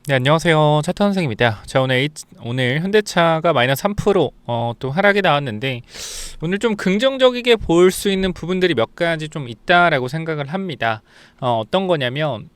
네, 안녕하세요. 차트 선생입니다. 자, 오늘 현대차가 마이너스 3% 또 하락이 나왔는데, 오늘 좀 긍정적이게 볼 수 있는 부분들이 몇 가지 좀 있다라고 생각을 합니다. 어떤 거냐면,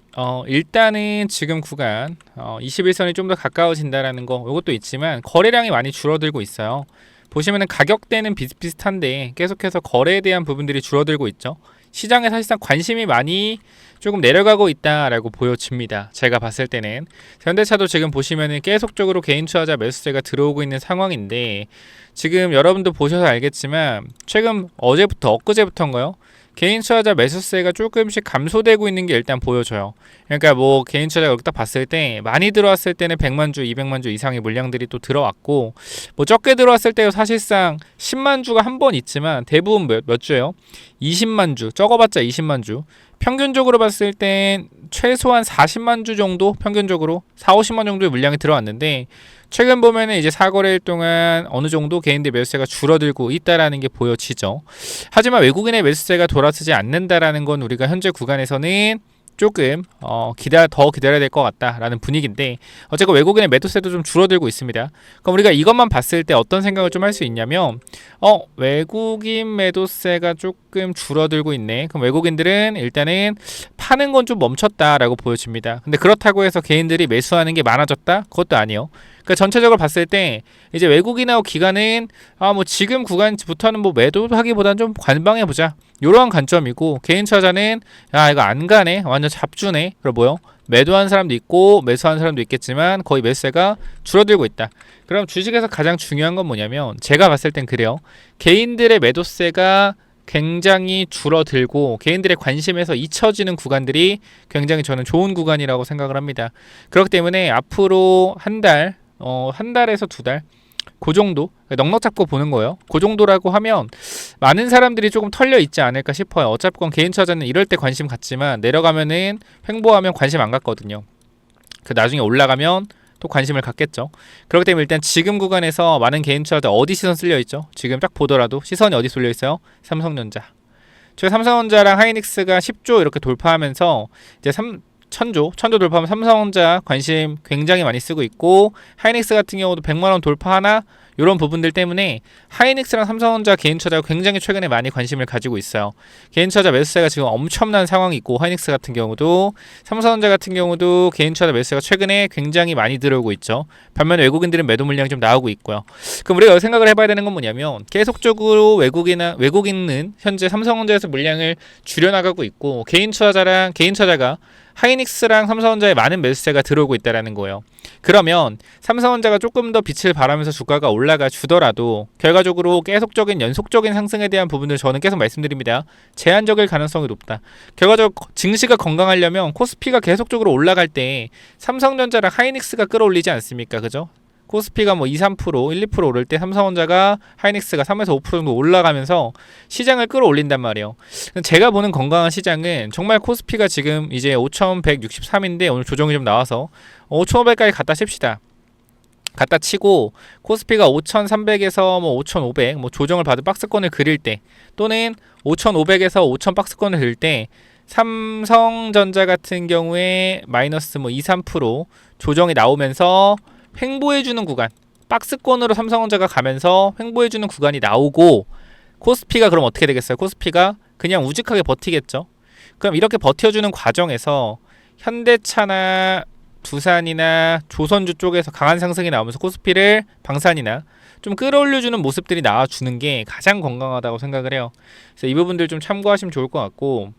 일단은 지금 구간 21선이 좀 더 가까워진다라는 거, 이것도 있지만 거래량이 많이 줄어들고 있어요. 보시면은 가격대는 비슷비슷한데 계속해서 거래에 대한 부분들이 줄어들고 있죠. 시장에 사실상 관심이 많이 조금 내려가고 있다라고 보여집니다. 제가 봤을 때는 현대차도 지금 보시면은 계속적으로 개인 투자자 매수세가 들어오고 있는 상황인데, 지금 여러분도 보셔서 알겠지만 최근 엊그제부터인가요? 개인 투자자 매수세가 조금씩 감소되고 있는 게 일단 보여져요. 그러니까 뭐 개인 투자자가 여기 딱 봤을 때 많이 들어왔을 때는 100만 주, 200만 주 이상의 물량들이 또 들어왔고, 뭐 적게 들어왔을 때도 사실상 10만 주가 한 번 있지만 대부분 몇 주예요? 20만 주, 적어봤자 20만 주. 평균적으로 봤을 땐 최소한 40만 주 정도, 평균적으로 4, 50만 정도의 물량이 들어왔는데, 최근 보면은 이제 사거래일 동안 어느 정도 개인들 매수세가 줄어들고 있다라는 게 보여지죠. 하지만 외국인의 매수세가 돌아서지 않는다라는 건 우리가 현재 구간에서는 조금 더 기다려야 될 것 같다라는 분위기인데, 어쨌건 외국인의 매도세도 좀 줄어들고 있습니다. 그럼 우리가 이것만 봤을 때 어떤 생각을 좀 할 수 있냐면, 외국인 매도세가 조금 줄어들고 있네. 그럼 외국인들은 일단은 파는 건 좀 멈췄다라고 보여집니다. 근데 그렇다고 해서 개인들이 매수하는 게 많아졌다? 그것도 아니에요. 그러니까 전체적으로 봤을 때 이제 외국인하고 기관은 뭐 지금 구간부터는 뭐 매도하기보다는 좀 관방해 보자, 이러한 관점이고, 개인 투자자는 이거 안 가네, 완전 잡주네, 그럼 뭐요? 매도한 사람도 있고 매수한 사람도 있겠지만 거의 매수세가 줄어들고 있다. 그럼 주식에서 가장 중요한 건 뭐냐면, 제가 봤을 땐 그래요. 개인들의 매도세가 굉장히 줄어들고 개인들의 관심에서 잊혀지는 구간들이 굉장히 저는 좋은 구간이라고 생각을 합니다. 그렇기 때문에 앞으로 한 달에서 두 달, 그 정도 넉넉 잡고 보는 거예요. 그 정도라고 하면 많은 사람들이 조금 털려 있지 않을까 싶어요. 어차피 개인 투자자는 이럴 때 관심 갖지만 내려가면은 횡보하면 관심 안 갖거든요. 그 나중에 올라가면 또 관심을 갖겠죠. 그렇기 때문에 일단 지금 구간에서 많은 개인 투자자 어디 시선 쓸려 있죠? 지금 딱 보더라도 시선이 어디 쏠려 있어요? 삼성전자. 저희 삼성전자랑 하이닉스가 10조 이렇게 돌파하면서 이제 1000조 돌파하면 삼성전자 관심 굉장히 많이 쓰고 있고, 하이닉스 같은 경우도 100만원 돌파하나, 이런 부분들 때문에 하이닉스랑 삼성전자 개인 투자자가 굉장히 최근에 많이 관심을 가지고 있어요. 개인 투자자 매수세가 지금 엄청난 상황이 있고, 하이닉스 같은 경우도, 삼성전자 같은 경우도 개인 투자자 매수세가 최근에 굉장히 많이 들어오고 있죠. 반면에 외국인들은 매도 물량이 좀 나오고 있고요. 그럼 우리가 생각을 해봐야 되는 건 뭐냐면, 계속적으로 외국인은 현재 삼성전자에서 물량을 줄여나가고 있고, 개인 투자자가 하이닉스랑 삼성전자에 많은 매수세가 들어오고 있다는 거예요. 그러면 삼성전자가 조금 더 빛을 발하면서 주가가 올라가 주더라도 결과적으로 계속적인 연속적인 상승에 대한 부분을 저는 계속 말씀드립니다. 제한적일 가능성이 높다. 결과적으로 증시가 건강하려면 코스피가 계속적으로 올라갈 때 삼성전자랑 하이닉스가 끌어올리지 않습니까? 그죠? 코스피가 뭐 2, 3%, 1, 2% 오를 때 삼성전자가, 하이닉스가 3에서 5% 정도 올라가면서 시장을 끌어올린단 말이에요. 제가 보는 건강한 시장은 정말 코스피가 지금 이제 5163인데 오늘 조정이 좀 나와서 5500까지 갖다 칩시다. 갖다 치고 코스피가 5300에서 뭐 5500 뭐 조정을 받은 박스권을 그릴 때, 또는 5500에서 5000 박스권을 그릴 때, 삼성전자 같은 경우에 마이너스 뭐 2, 3% 조정이 나오면서 횡보해주는 구간, 박스권으로 삼성전자가 가면서 횡보해주는 구간이 나오고, 코스피가 그럼 어떻게 되겠어요? 코스피가 그냥 우직하게 버티겠죠. 그럼 이렇게 버텨주는 과정에서 현대차나 두산이나 조선주 쪽에서 강한 상승이 나오면서 코스피를 방산이나 좀 끌어올려주는 모습들이 나와주는 게 가장 건강하다고 생각을 해요. 그래서 이 부분들 좀 참고하시면 좋을 것 같고,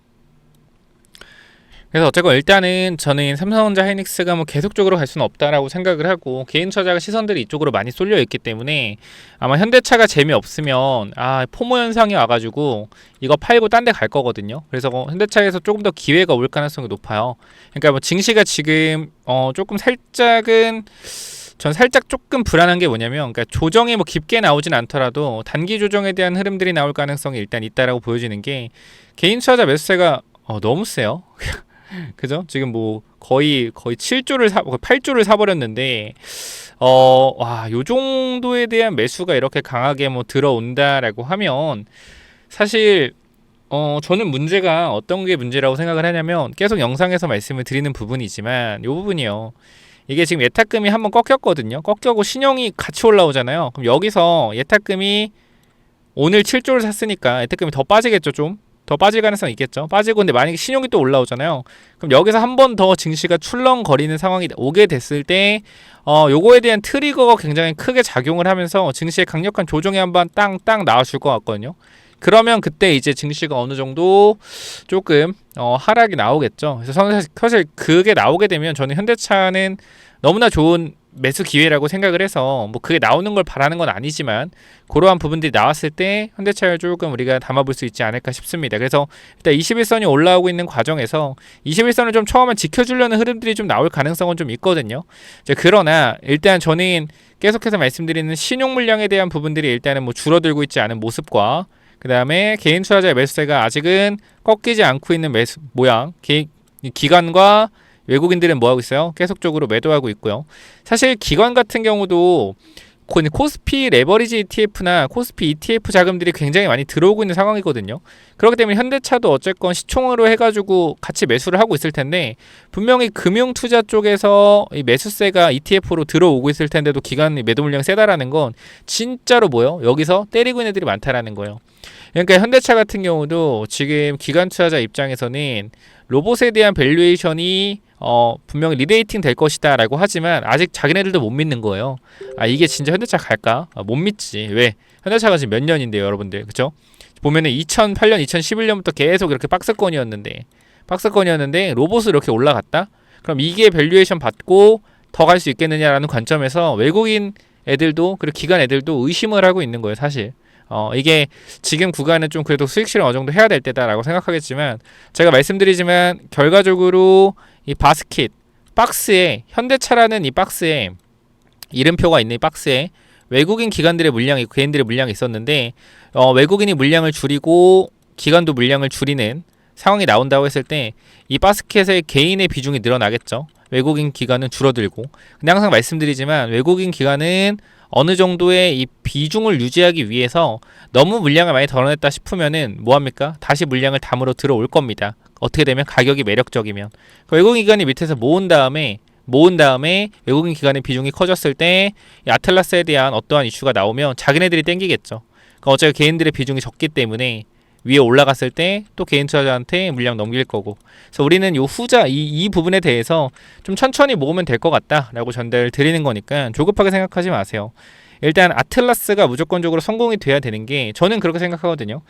그래서 어쨌건 일단은 저는 삼성전자, 하이닉스가 뭐 계속적으로 갈 수는 없다라고 생각을 하고, 개인 투자자 시선들이 이쪽으로 많이 쏠려 있기 때문에 아마 현대차가 재미없으면 포모 현상이 와가지고 이거 팔고 딴 데 갈 거거든요. 그래서 현대차에서 조금 더 기회가 올 가능성이 높아요. 그러니까 뭐 증시가 지금 전 살짝 조금 불안한 게 뭐냐면, 그러니까 조정이 뭐 깊게 나오진 않더라도 단기 조정에 대한 흐름들이 나올 가능성이 일단 있다라고 보여지는 게, 개인 투자자 매수세가 너무 세요. 그죠? 지금 뭐 거의 8조를 사버렸는데, 요 정도에 대한 매수가 이렇게 강하게 뭐 들어온다라고 하면, 사실 저는 문제가 어떤 게 문제라고 생각을 하냐면, 계속 영상에서 말씀을 드리는 부분이지만 요 부분이요. 이게 지금 예탁금이 한번 꺾였거든요. 꺾여고 신용이 같이 올라오잖아요. 그럼 여기서 예탁금이 오늘 7조를 샀으니까 예탁금이 더 빠지겠죠. 좀 더 빠질 가능성이 있겠죠. 빠지고 근데 만약에 신용이 또 올라오잖아요. 그럼 여기서 한 번 더 증시가 출렁거리는 상황이 오게 됐을 때 요거에 대한 트리거가 굉장히 크게 작용을 하면서 증시의 강력한 조정이 한번 땅 나와줄 것 같거든요. 그러면 그때 이제 증시가 어느 정도 조금 하락이 나오겠죠. 그래서 사실 그게 나오게 되면 저는 현대차는 너무나 좋은 매수 기회라고 생각을 해서 뭐 그게 나오는 걸 바라는 건 아니지만 그러한 부분들이 나왔을 때 현대차를 조금 우리가 담아볼 수 있지 않을까 싶습니다. 그래서 일단 21선이 올라오고 있는 과정에서 21선을 좀 처음에 지켜주려는 흐름들이 좀 나올 가능성은 좀 있거든요. 그러나 일단 저는 계속해서 말씀드리는 신용 물량에 대한 부분들이 일단은 뭐 줄어들고 있지 않은 모습과 그 다음에 개인 투자자의 매수세가 아직은 꺾이지 않고 있는 매수 모양, 기관과 외국인들은 뭐하고 있어요? 계속적으로 매도하고 있고요. 사실 기관 같은 경우도 코스피 레버리지 ETF나 코스피 ETF 자금들이 굉장히 많이 들어오고 있는 상황이거든요. 그렇기 때문에 현대차도 어쨌건 시총으로 해가지고 같이 매수를 하고 있을 텐데 분명히 금융투자 쪽에서 이 매수세가 ETF로 들어오고 있을 텐데도 기관 매도 물량이 세다라는 건 진짜로 뭐요? 여기서 때리고 있는 애들이 많다라는 거예요. 그러니까 현대차 같은 경우도 지금 기관 투자자 입장에서는 로봇에 대한 밸류에이션이 분명히 리레이팅 될 것이다 라고 하지만 아직 자기네들도 못 믿는 거예요. 이게 진짜 현대차 갈까? 못 믿지. 왜? 현대차가 지금 몇 년인데요, 여러분들. 그쵸? 보면은 2008년, 2011년부터 계속 이렇게 박스권이었는데 로봇으로 이렇게 올라갔다? 그럼 이게 밸류에이션 받고 더 갈 수 있겠느냐라는 관점에서 외국인 애들도 그리고 기관 애들도 의심을 하고 있는 거예요, 사실. 이게 지금 구간은 좀 그래도 수익 실현 어느 정도 해야 될 때다라고 생각하겠지만 제가 말씀드리지만 결과적으로 이 바스켓 박스에 현대차라는 이 박스에 이름표가 있는 이 박스에 외국인 기관들의 물량이 개인들의 물량이 있었는데 외국인이 물량을 줄이고 기관도 물량을 줄이는 상황이 나온다고 했을 때 이 바스켓의 개인의 비중이 늘어나겠죠. 외국인 기관은 줄어들고 근데 항상 말씀드리지만 외국인 기관은 어느 정도의 이 비중을 유지하기 위해서 너무 물량을 많이 덜어냈다 싶으면은 뭐합니까? 다시 물량을 담으러 들어올 겁니다. 어떻게 되면 가격이 매력적이면 외국인 기관이 밑에서 모은 다음에 외국인 기관의 비중이 커졌을 때 이 아틀라스에 대한 어떠한 이슈가 나오면 자기네들이 땡기겠죠. 어차피 개인들의 비중이 적기 때문에 위에 올라갔을 때 또 개인 투자자한테 물량 넘길 거고 그래서 우리는 요 후자 이 부분에 대해서 좀 천천히 모으면 될 것 같다라고 전달을 드리는 거니까 조급하게 생각하지 마세요. 일단 아틀라스가 무조건적으로 성공이 돼야 되는 게 저는 그렇게 생각하거든요.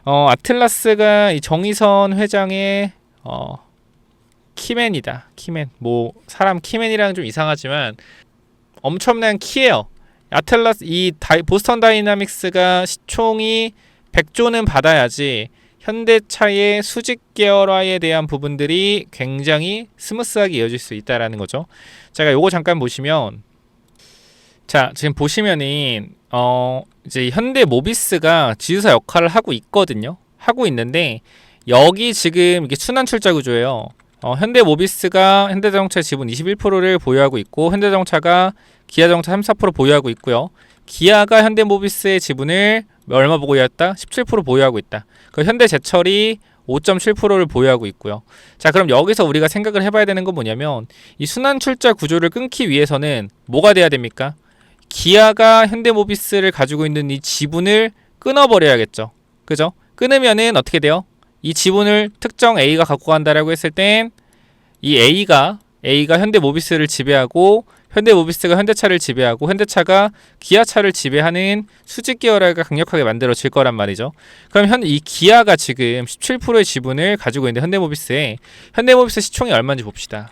아틀라스가 이 정의선 회장의 키맨이다. 키맨 뭐 사람 키맨이랑 좀 이상하지만 엄청난 키예요. 아틀라스 보스턴 다이나믹스가 시총이 100조는 받아야지 현대차의 수직 계열화에 대한 부분들이 굉장히 스무스하게 이어질 수 있다라는 거죠. 제가 요거 잠깐 보시면 자 지금 보시면은 이제 현대 모비스가 지주사 역할을 하고 있거든요. 하고 있는데 여기 지금 이게 순환 출자 구조예요. 현대 모비스가 현대자동차 지분 21%를 보유하고 있고 현대자동차가 기아자동차 3~4% 보유하고 있고요. 기아가 현대모비스의 지분을 얼마 보유했다? 17% 보유하고 있다. 그 현대제철이 5.7%를 보유하고 있고요. 자, 그럼 여기서 우리가 생각을 해봐야 되는 건 뭐냐면 이 순환 출자 구조를 끊기 위해서는 뭐가 돼야 됩니까? 기아가 현대모비스를 가지고 있는 이 지분을 끊어버려야겠죠. 그죠? 끊으면은 어떻게 돼요? 이 지분을 특정 A가 갖고 간다라고 했을 땐 이 A가 현대모비스를 지배하고 현대모비스가 현대차를 지배하고 현대차가 기아차를 지배하는 수직 계열화가 강력하게 만들어질 거란 말이죠. 그럼 이 기아가 지금 17%의 지분을 가지고 있는데 현대모비스 시총이 얼마인지 봅시다.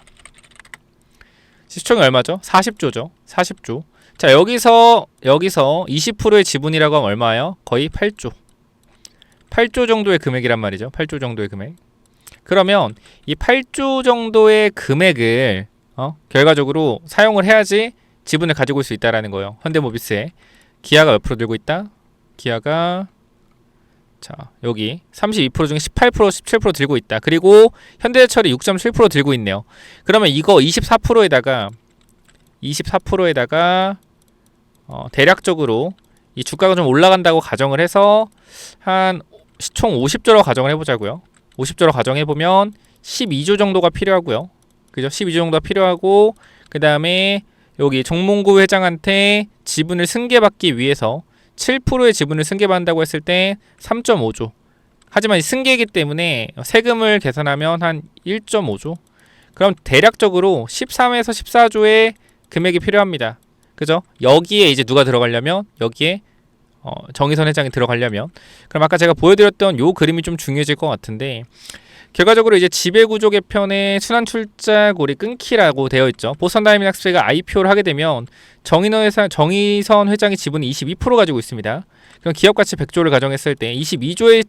시총이 얼마죠? 40조죠. 40조. 자, 여기서 20%의 지분이라고 하면 얼마예요? 거의 8조. 8조 정도의 금액이란 말이죠. 8조 정도의 금액. 그러면 이 8조 정도의 금액을 결과적으로 사용을 해야지 지분을 가지고 올 수 있다라는 거예요. 현대모비스에. 기아가 몇 프로 들고 있다? 기아가 자 여기 32% 중에 18%, 17% 들고 있다. 그리고 현대제철이 6.7% 들고 있네요. 그러면 이거 24%에다가 대략적으로 이 주가가 좀 올라간다고 가정을 해서 한 시총 50조로 가정을 해보자고요. 50조로 가정해보면 12조 정도가 필요하고요. 그죠? 12주 정도가 필요하고 그 다음에 여기 정몽구 회장한테 지분을 승계받기 위해서 7%의 지분을 승계받는다고 했을 때 3.5조. 하지만 승계이기 때문에 세금을 계산하면 한 1.5조. 그럼 대략적으로 13에서 14조의 금액이 필요합니다. 그죠? 여기에 이제 누가 들어가려면 여기에 정의선 회장이 들어가려면 그럼 아까 제가 보여드렸던 요 그림이 좀 중요해질 것 같은데 결과적으로 이제 지배구조 개편의 순환출자골이 끊기라고 되어 있죠. 보스턴 다이내믹스가 IPO를 하게 되면 정의선 회장의 지분이 22% 가지고 있습니다. 그럼 기업가치 100조를 가정했을 때 22조의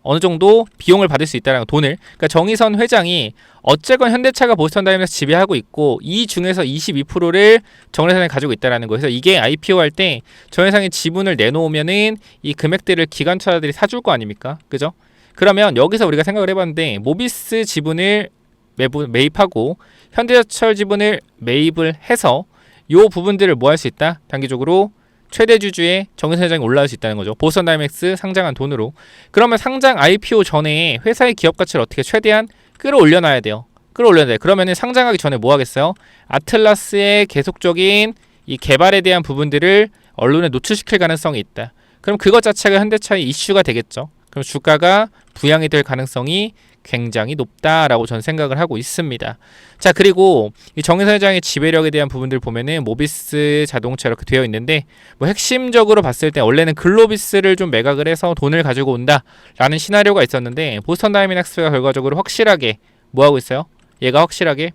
어느 정도 비용을 받을 수 있다는 돈을, 그러니까 정의선 회장이 어쨌건 현대차가 보스턴 다이내믹스 지배하고 있고 이 중에서 22%를 정의선이 가지고 있다는 거예요. 그래서 이게 IPO 할 때 정의선이 지분을 내놓으면은 이 금액들을 기관차들이 사줄 거 아닙니까? 그죠? 그러면 여기서 우리가 생각을 해봤는데 모비스 지분을 매입하고 현대자동차 지분을 매입을 해서 요 부분들을 뭐 할 수 있다? 단기적으로 최대 주주의 정의선 회장이 올라갈 수 있다는 거죠. 보스턴 다이내믹스 상장한 돈으로. 그러면 상장 IPO 전에 회사의 기업 가치를 어떻게 최대한 끌어올려놔야 돼요. 그러면은 상장하기 전에 뭐 하겠어요? 아틀라스의 계속적인 이 개발에 대한 부분들을 언론에 노출시킬 가능성이 있다. 그럼 그것 자체가 현대차의 이슈가 되겠죠. 그럼 주가가 부양이 될 가능성이 굉장히 높다라고 저는 생각을 하고 있습니다. 자, 그리고 이 정의선 회장의 지배력에 대한 부분들 보면은 모비스 자동차 이렇게 되어 있는데 뭐 핵심적으로 봤을 때 원래는 글로비스를 좀 매각을 해서 돈을 가지고 온다라는 시나리오가 있었는데 보스턴 다이내믹스가 결과적으로 확실하게 뭐 하고 있어요? 얘가 확실하게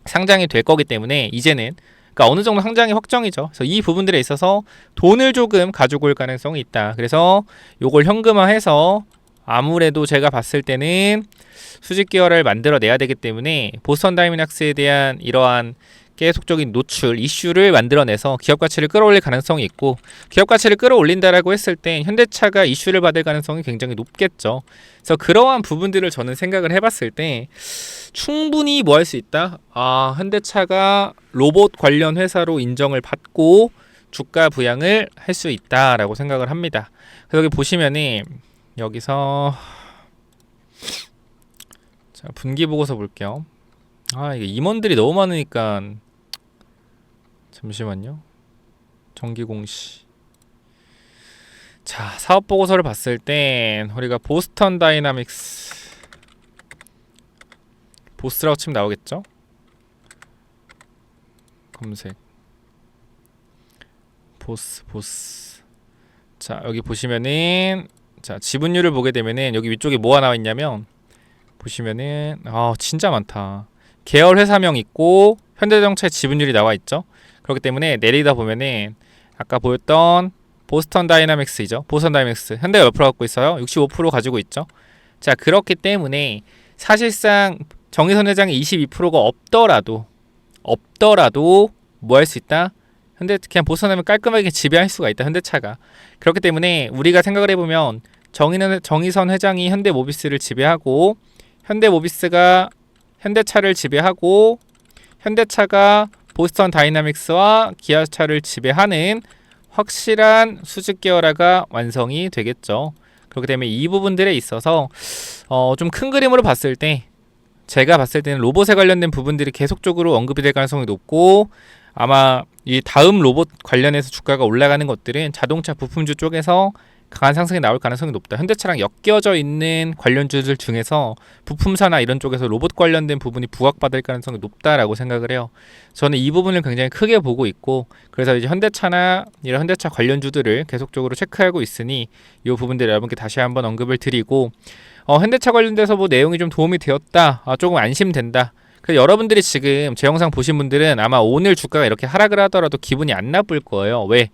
상장이 될 거기 때문에 이제는 그러니까 어느 정도 상장이 확정이죠. 그래서 이 부분들에 있어서 돈을 조금 가지고 올 가능성이 있다. 그래서 요걸 현금화해서 아무래도 제가 봤을 때는 수직 계열을 만들어내야 되기 때문에 보스턴 다이내믹스에 대한 이러한 계속적인 노출, 이슈를 만들어내서 기업 가치를 끌어올릴 가능성이 있고 기업 가치를 끌어올린다라고 했을 때 현대차가 이슈를 받을 가능성이 굉장히 높겠죠. 그래서 그러한 부분들을 저는 생각을 해봤을 때 충분히 뭐 할 수 있다? 현대차가 로봇 관련 회사로 인정을 받고 주가 부양을 할 수 있다라고 생각을 합니다. 그래서 여기 보시면은 여기서 자, 분기 보고서 볼게요. 이게 임원들이 너무 많으니까 잠시만요. 정기 공시. 자, 사업 보고서를 봤을 땐 우리가 보스턴 다이내믹스 보스라고 치면 나오겠죠? 검색. 보스. 자, 여기 보시면은 자, 지분율을 보게 되면은 여기 위쪽에 뭐가 나와 있냐면 보시면은 진짜 많다. 계열 회사명 있고 현대자동차의 지분율이 나와 있죠. 그렇기 때문에 내리다 보면은 아까 보였던 보스턴 다이내믹스이죠. 보스턴 다이내믹스 현대가 몇 프로 갖고 있어요? 65% 가지고 있죠. 자, 그렇기 때문에 사실상 정의선 회장이 22%가 없더라도 뭐 할 수 있다? 그냥 보스턴하면 깔끔하게 지배할 수가 있다. 현대차가. 그렇기 때문에 우리가 생각을 해보면 정의선 회장이 현대모비스를 지배하고 현대모비스가 현대차를 지배하고 현대차가 보스턴 다이내믹스와 기아차를 지배하는 확실한 수직 계열화가 완성이 되겠죠. 그렇기 때문에 이 부분들에 있어서 좀 큰 그림으로 봤을 때 제가 봤을 때는 로봇에 관련된 부분들이 계속적으로 언급이 될 가능성이 높고 아마 이 다음 로봇 관련해서 주가가 올라가는 것들은 자동차 부품주 쪽에서 강한 상승이 나올 가능성이 높다. 현대차랑 엮여져 있는 관련주들 중에서 부품사나 이런 쪽에서 로봇 관련된 부분이 부각받을 가능성이 높다라고 생각을 해요. 저는 이 부분을 굉장히 크게 보고 있고 그래서 이제 현대차나 이런 현대차 관련주들을 계속적으로 체크하고 있으니 이 부분들 여러분께 다시 한번 언급을 드리고 현대차 관련돼서 뭐 내용이 좀 도움이 되었다. 조금 안심된다. 그래서 여러분들이 지금 제 영상 보신 분들은 아마 오늘 주가가 이렇게 하락을 하더라도 기분이 안 나쁠 거예요. 왜?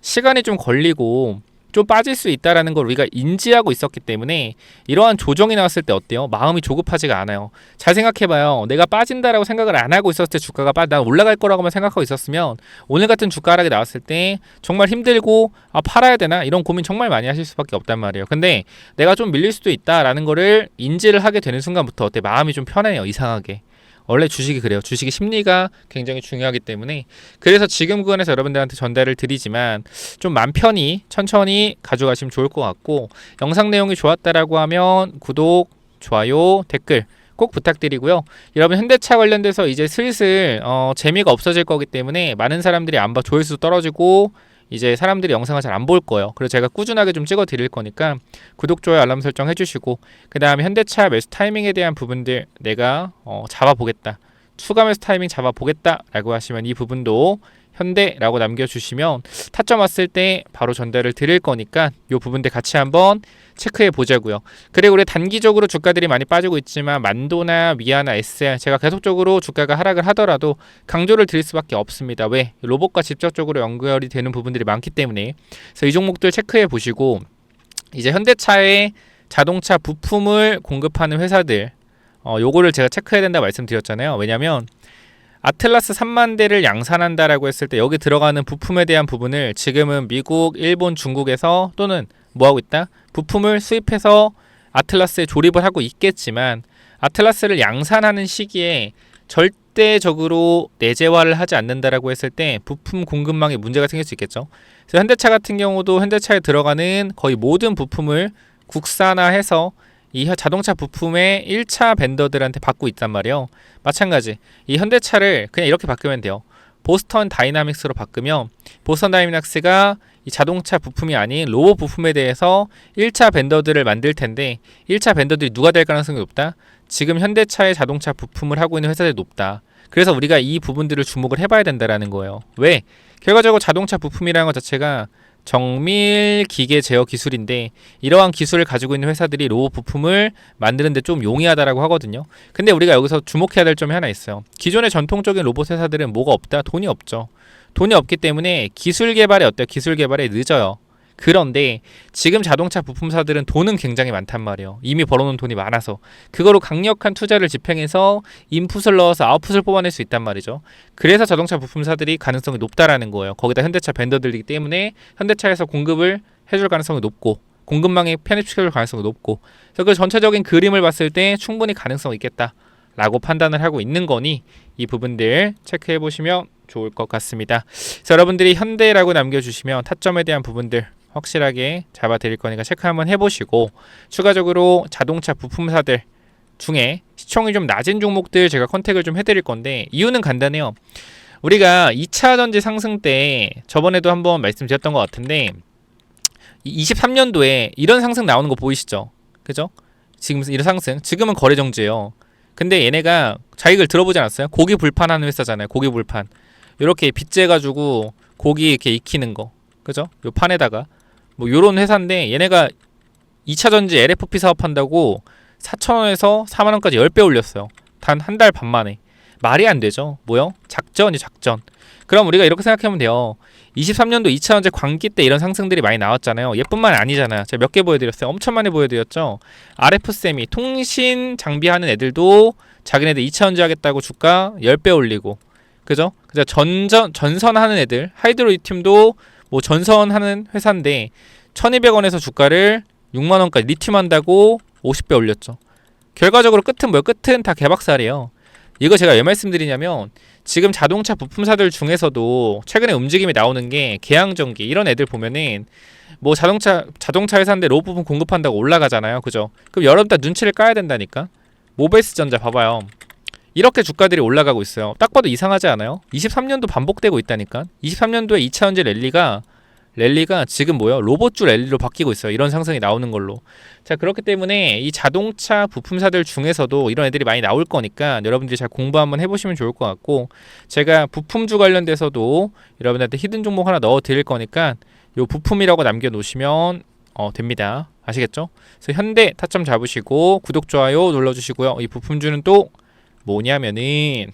시간이 좀 걸리고 좀 빠질 수 있다라는 걸 우리가 인지하고 있었기 때문에 이러한 조정이 나왔을 때 어때요? 마음이 조급하지가 않아요. 잘 생각해봐요. 내가 빠진다라고 생각을 안 하고 있었을 때 주가가 난 올라갈 거라고만 생각하고 있었으면 오늘 같은 주가 하락이 나왔을 때 정말 힘들고 팔아야 되나? 이런 고민 정말 많이 하실 수밖에 없단 말이에요. 근데 내가 좀 밀릴 수도 있다라는 거를 인지를 하게 되는 순간부터 어때? 마음이 좀 편해요. 이상하게. 원래 주식이 그래요. 주식의 심리가 굉장히 중요하기 때문에 그래서 지금 구간에서 여러분들한테 전달을 드리지만 좀 맘 편히 천천히 가져가시면 좋을 것 같고 영상 내용이 좋았다라고 하면 구독, 좋아요, 댓글 꼭 부탁드리고요. 여러분 현대차 관련돼서 이제 슬슬 재미가 없어질 거기 때문에 많은 사람들이 안 봐, 조회수 떨어지고 이제 사람들이 영상을 잘 안 볼 거예요. 그래서 제가 꾸준하게 좀 찍어 드릴 거니까 구독, 좋아요, 알람 설정 해주시고, 그 다음에 현대차 매수 타이밍에 대한 부분들 내가 잡아보겠다, 추가 매수 타이밍 잡아보겠다 라고 하시면 이 부분도 현대라고 남겨주시면 타점 왔을 때 바로 전달을 드릴 거니까 이 부분들 같이 한번 체크해 보자고요. 그리고 우리 단기적으로 주가들이 많이 빠지고 있지만 만도나 미아나 SR 제가 계속적으로 주가가 하락을 하더라도 강조를 드릴 수밖에 없습니다. 왜? 로봇과 직접적으로 연결이 되는 부분들이 많기 때문에. 그래서 이 종목들 체크해 보시고, 이제 현대차의 자동차 부품을 공급하는 회사들 요거를 제가 체크해야 된다고 말씀드렸잖아요. 왜냐면 아틀라스 3만 대를 양산한다라고 했을 때 여기 들어가는 부품에 대한 부분을 지금은 미국, 일본, 중국에서 또는 뭐하고 있다? 부품을 수입해서 아틀라스에 조립을 하고 있겠지만 아틀라스를 양산하는 시기에 절대적으로 내재화를 하지 않는다라고 했을 때 부품 공급망에 문제가 생길 수 있겠죠. 그래서 현대차 같은 경우도 현대차에 들어가는 거의 모든 부품을 국산화해서 이 자동차 부품의 1차 벤더들한테 받고 있단 말이에요. 마찬가지 이 현대차를 그냥 이렇게 바꾸면 돼요. 보스턴 다이나믹스로 바꾸면 보스턴 다이나믹스가 이 자동차 부품이 아닌 로봇 부품에 대해서 1차 벤더들을 만들 텐데 1차 벤더들이 누가 될 가능성이 높다? 지금 현대차의 자동차 부품을 하고 있는 회사들이 높다. 그래서 우리가 이 부분들을 주목을 해봐야 된다라는 거예요. 왜? 결과적으로 자동차 부품이라는 것 자체가 정밀 기계 제어 기술인데 이러한 기술을 가지고 있는 회사들이 로봇 부품을 만드는데 좀 용이하다라고 하거든요. 근데 우리가 여기서 주목해야 될 점이 하나 있어요. 기존의 전통적인 로봇 회사들은 뭐가 없다? 돈이 없죠. 돈이 없기 때문에 기술 개발에 어때요? 기술 개발에 늦어요. 그런데 지금 자동차 부품사들은 돈은 굉장히 많단 말이에요. 이미 벌어놓은 돈이 많아서 그거로 강력한 투자를 집행해서 인풋을 넣어서 아웃풋을 뽑아낼 수 있단 말이죠. 그래서 자동차 부품사들이 가능성이 높다라는 거예요. 거기다 현대차 벤더들이기 때문에 현대차에서 공급을 해줄 가능성이 높고 공급망에 편입시켜줄 가능성이 높고, 그래서 그 전체적인 그림을 봤을 때 충분히 가능성이 있겠다 라고 판단을 하고 있는 거니 이 부분들 체크해 보시면 좋을 것 같습니다. 그래서 여러분들이 현대라고 남겨주시면 타점에 대한 부분들 확실하게 잡아 드릴 거니까 체크 한번 해보시고, 추가적으로 자동차 부품사들 중에 시총이 좀 낮은 종목들 제가 컨택을 좀 해드릴 건데 이유는 간단해요. 우리가 2차 전지 상승 때 저번에도 한번 말씀드렸던 것 같은데 23년도에 이런 상승 나오는 거 보이시죠? 그죠? 지금 이런 상승, 지금은 거래 정지예요. 근데 얘네가 자기들 들어보지 않았어요? 고기 불판하는 회사잖아요. 고기 불판 이렇게 빗재가지고 고기 이렇게 익히는 거, 그죠? 요 판에다가 뭐 요런 회사인데 얘네가 2차 전지 LFP 사업한다고 4,000원에서 4만원까지 10배 올렸어요. 단 한 달 반 만에. 말이 안 되죠. 뭐요? 작전이 작전. 그럼 우리가 이렇게 생각하면 돼요. 23년도 2차 전지 광기 때 이런 상승들이 많이 나왔잖아요. 얘뿐만 아니잖아요. 제가 몇 개 보여드렸어요. 엄청 많이 보여드렸죠. RF세미 통신 장비하는 애들도 자기네들 2차 전지 하겠다고 주가 10배 올리고, 그죠? 그래서 전선하는 애들, 하이드로리튬도 뭐 전선하는 회사인데 1200원에서 주가를 6만원까지 리튬 한다고 50배 올렸죠. 결과적으로 끝은 뭐예요? 끝은 다 개박살이에요. 이거 제가 왜 말씀드리냐면 지금 자동차 부품사들 중에서도 최근에 움직임이 나오는 게 계양전기 이런 애들 보면은 뭐 자동차 회사인데 로봇 부품 공급한다고 올라가잖아요. 그죠? 그럼 여러분 다 눈치를 까야 된다니까. 모베스전자 봐봐요. 이렇게 주가들이 올라가고 있어요. 딱 봐도 이상하지 않아요? 23년도 반복되고 있다니까. 23년도에 2차 전지 랠리가 지금 뭐예요? 로봇주 랠리로 바뀌고 있어요. 이런 상승이 나오는 걸로. 자, 그렇기 때문에 이 자동차 부품사들 중에서도 이런 애들이 많이 나올 거니까 여러분들이 잘 공부 한번 해보시면 좋을 것 같고, 제가 부품주 관련돼서도 여러분들한테 히든 종목 하나 넣어 드릴 거니까 요 부품이라고 남겨놓으시면 됩니다. 아시겠죠? 그래서 현대 타점 잡으시고 구독, 좋아요 눌러주시고요. 이 부품주는 또 뭐냐면은,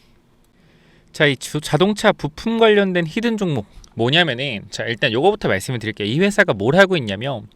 자, 이 자동차 부품 관련된 히든 종목 뭐냐면은, 자, 일단 요거부터 말씀을 드릴게요. 이 회사가 뭘 하고 있냐면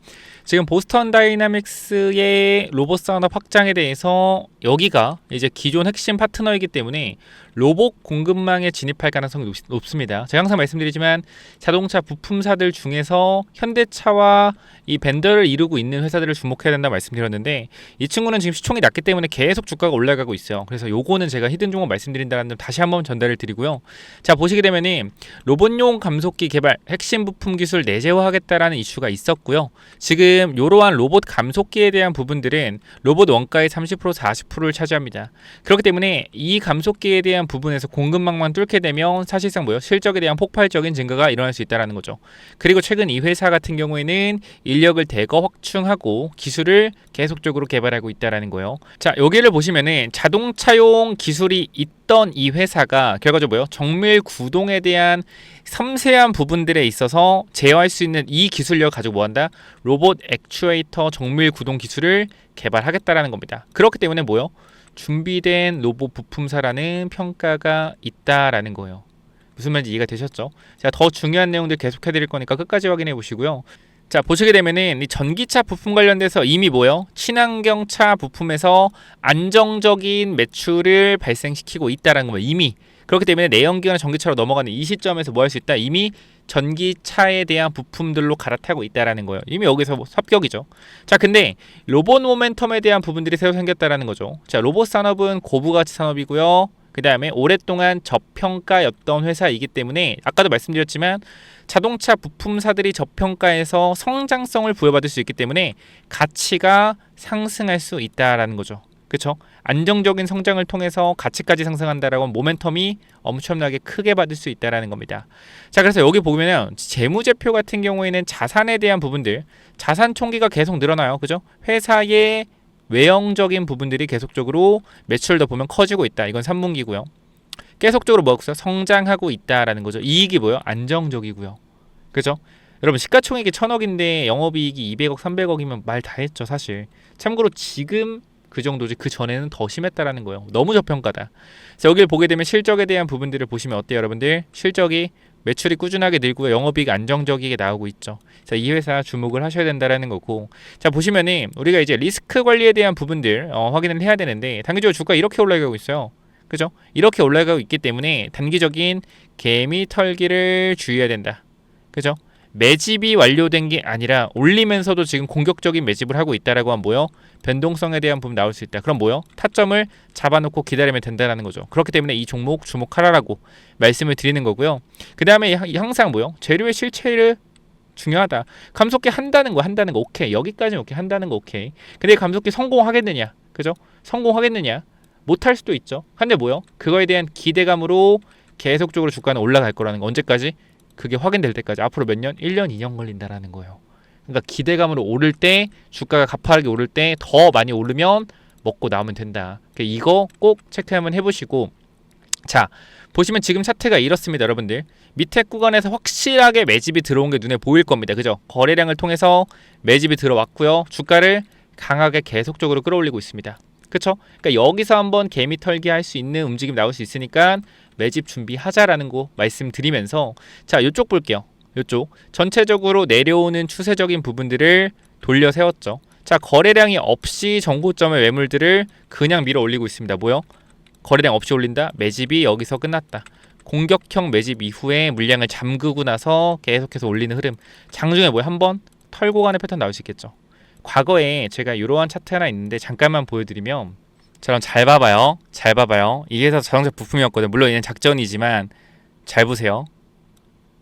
지금 보스턴 다이나믹스의 로봇 산업 확장에 대해서 여기가 이제 기존 핵심 파트너이기 때문에 로봇 공급망에 진입할 가능성이 높습니다. 제가 항상 말씀드리지만 자동차 부품사들 중에서 현대차와 이 벤더를 이루고 있는 회사들을 주목해야 된다고 말씀드렸는데 이 친구는 지금 시총이 낮기 때문에 계속 주가가 올라가고 있어요. 그래서 요거는 제가 히든 종목 말씀드린다는 점 다시 한번 전달을 드리고요. 자, 보시게 되면은 로봇용 감속기 개발 핵심 부품 기술 내재화하겠다라는 이슈가 있었고요. 지금 지금 이러한 로봇 감속기에 대한 부분들은 로봇 원가의 30% 40%를 차지합니다. 그렇기 때문에 이 감속기에 대한 부분에서 공급망만 뚫게 되면 사실상 뭐요? 실적에 대한 폭발적인 증가가 일어날 수 있다는 거죠. 그리고 최근 이 회사 같은 경우에는 인력을 대거 확충하고 기술을 계속적으로 개발하고 있다는 거예요. 자, 여기를 보시면은 자동차용 기술이 있던 이 회사가 결과적으로 뭐요? 정밀 구동에 대한 섬세한 부분들에 있어서 제어할 수 있는 이 기술력을 가지고 뭐한다? 로봇 액추에이터 정밀 구동 기술을 개발하겠다라는 겁니다. 그렇기 때문에 뭐요? 준비된 로봇 부품사라는 평가가 있다라는 거예요. 무슨 말인지 이해가 되셨죠? 제가 더 중요한 내용들 계속해 드릴 거니까 끝까지 확인해 보시고요. 자, 보시게 되면은 이 전기차 부품 관련돼서 이미 뭐요? 친환경차 부품에서 안정적인 매출을 발생시키고 있다라는 거예요. 이미. 그렇기 때문에 내연기관 전기차로 넘어가는 이 시점에서 뭐 할 수 있다? 이미 전기차에 대한 부품들로 갈아타고 있다라는 거예요. 이미 여기서 합격이죠. 자, 근데 로봇 모멘텀에 대한 부분들이 새로 생겼다라는 거죠. 자, 로봇 산업은 고부가치 산업이고요. 그 다음에 오랫동안 저평가였던 회사이기 때문에 아까도 말씀드렸지만 자동차 부품사들이 저평가에서 성장성을 부여받을 수 있기 때문에 가치가 상승할 수 있다라는 거죠. 그렇죠? 안정적인 성장을 통해서 가치까지 상승한다라고 하면 모멘텀이 엄청나게 크게 받을 수 있다라는 겁니다. 자, 그래서 여기 보면은 재무제표 같은 경우에는 자산에 대한 부분들, 자산 총기가 계속 늘어나요. 그죠? 회사의 외형적인 부분들이 계속적으로 매출도 보면 커지고 있다. 이건 3분기고요. 계속적으로 뭐였어요? 성장하고 있다라는 거죠. 이익이 뭐요? 안정적이고요. 그죠? 여러분 시가총액이 1000억인데 영업이익이 200억, 300억이면 말 다 했죠, 사실. 참고로 지금 그 정도지 그 전에는 더 심했다라는 거예요. 너무 저평가다. 그래서 여기를 보게 되면 실적에 대한 부분들을 보시면 어때요, 여러분들? 실적이 매출이 꾸준하게 늘고요. 영업이익 안정적이게 나오고 있죠. 자, 이 회사 주목을 하셔야 된다라는 거고. 자, 보시면은 우리가 이제 리스크 관리에 대한 부분들 확인을 해야 되는데 단기적으로 주가 이렇게 올라가고 있어요. 그죠? 이렇게 올라가고 있기 때문에 단기적인 개미 털기를 주의해야 된다. 그죠? 매집이 완료된 게 아니라 올리면서도 지금 공격적인 매집을 하고 있다라고 하면 뭐요? 변동성에 대한 부분 나올 수 있다. 그럼 뭐요? 타점을 잡아놓고 기다리면 된다라는 거죠. 그렇기 때문에 이 종목 주목하라라고 말씀을 드리는 거고요. 그 다음에 항상 뭐요? 재료의 실체를 중요하다. 감속기 한다는 거 오케이. 여기까지는 오케이. 한다는 거 오케이. 근데 감속기 성공하겠느냐? 그죠? 성공하겠느냐? 못할 수도 있죠. 근데 뭐요? 그거에 대한 기대감으로 계속적으로 주가는 올라갈 거라는 거. 언제까지? 그게 확인될 때까지. 앞으로 몇 년? 1년, 2년 걸린다라는 거예요. 그러니까 기대감으로 오를 때, 주가가 가파르게 오를 때 더 많이 오르면 먹고 나오면 된다. 그러니까 이거 꼭 체크 한번 해보시고. 자, 보시면 지금 차트가 이렇습니다, 여러분들. 밑에 구간에서 확실하게 매집이 들어온 게 눈에 보일 겁니다. 그죠? 거래량을 통해서 매집이 들어왔고요. 주가를 강하게 계속적으로 끌어올리고 있습니다. 그쵸? 그러니까 여기서 한번 개미 털기 할 수 있는 움직임 나올 수 있으니까 매집 준비하자라는 거 말씀드리면서 자, 이쪽 볼게요. 이쪽 전체적으로 내려오는 추세적인 부분들을 돌려 세웠죠. 자, 거래량이 없이 정고점의 매물들을 그냥 밀어 올리고 있습니다. 뭐요? 거래량 없이 올린다? 매집이 여기서 끝났다. 공격형 매집 이후에 물량을 잠그고 나서 계속해서 올리는 흐름. 장중에 뭐요? 한번 털고 가는 패턴 나올 수 있겠죠. 과거에 제가 이러한 차트 하나 있는데 잠깐만 보여드리면 저랑 잘 봐봐요. 잘 봐봐요. 이게 다 자동차 부품이었거든요. 물론 얘는 작전이지만 잘 보세요.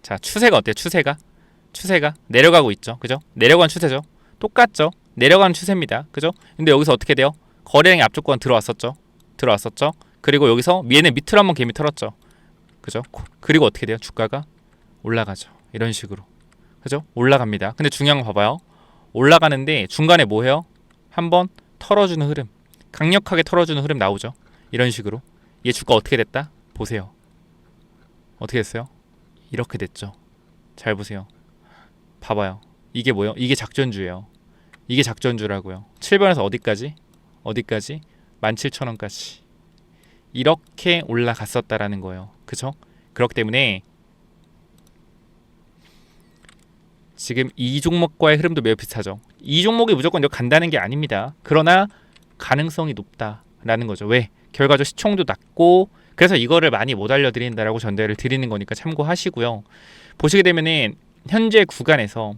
자, 추세가 어때요? 추세가 내려가고 있죠. 그죠? 내려가는 추세죠. 똑같죠? 내려가는 추세입니다. 그죠? 근데 여기서 어떻게 돼요? 거래량이 앞쪽권 들어왔었죠. 그리고 여기서 얘는 밑으로 한번 개미 털었죠. 그죠? 그리고 어떻게 돼요? 주가가 올라가죠. 이런 식으로. 그죠? 올라갑니다. 근데 중요한 거 봐봐요. 올라가는데 중간에 뭐 해요? 한번 털어주는 흐름, 강력하게 털어주는 흐름 나오죠. 이런 식으로. 얘 주가 어떻게 됐다? 보세요. 어떻게 됐어요? 이렇게 됐죠. 잘 보세요. 봐봐요. 이게 뭐예요? 이게 작전주예요. 이게 작전주라고요. 7번에서 어디까지? 17,000원까지. 이렇게 올라갔었다라는 거예요. 그쵸? 그렇기 때문에 지금 이 종목과의 흐름도 매우 비슷하죠. 이 종목이 무조건 간다는 게 아닙니다. 그러나 가능성이 높다라는 거죠. 왜? 결과적 시총도 낮고 그래서 이거를 많이 못 알려드린다라고 전달을 드리는 거니까 참고하시고요. 보시게 되면은 현재 구간에서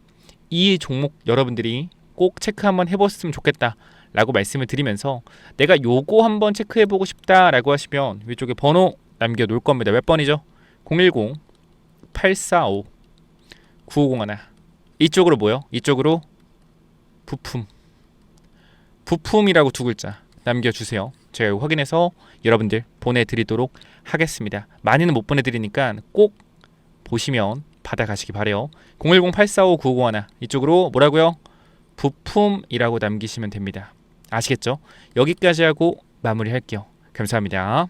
이 종목 여러분들이 꼭 체크 한번 해보셨으면 좋겠다라고 말씀을 드리면서 내가 요거 한번 체크해보고 싶다라고 하시면 위쪽에 번호 남겨놓을 겁니다. 몇 번이죠? 010-845-9501 이쪽으로 뭐요? 이쪽으로 부품. 부품이라고 두 글자 남겨주세요. 제가 이거 확인해서 여러분들 보내드리도록 하겠습니다. 많이는 못 보내드리니까 꼭 보시면 받아가시기 바래요. 010-845-9951 이쪽으로 뭐라고요? 부품이라고 남기시면 됩니다. 아시겠죠? 여기까지 하고 마무리할게요. 감사합니다.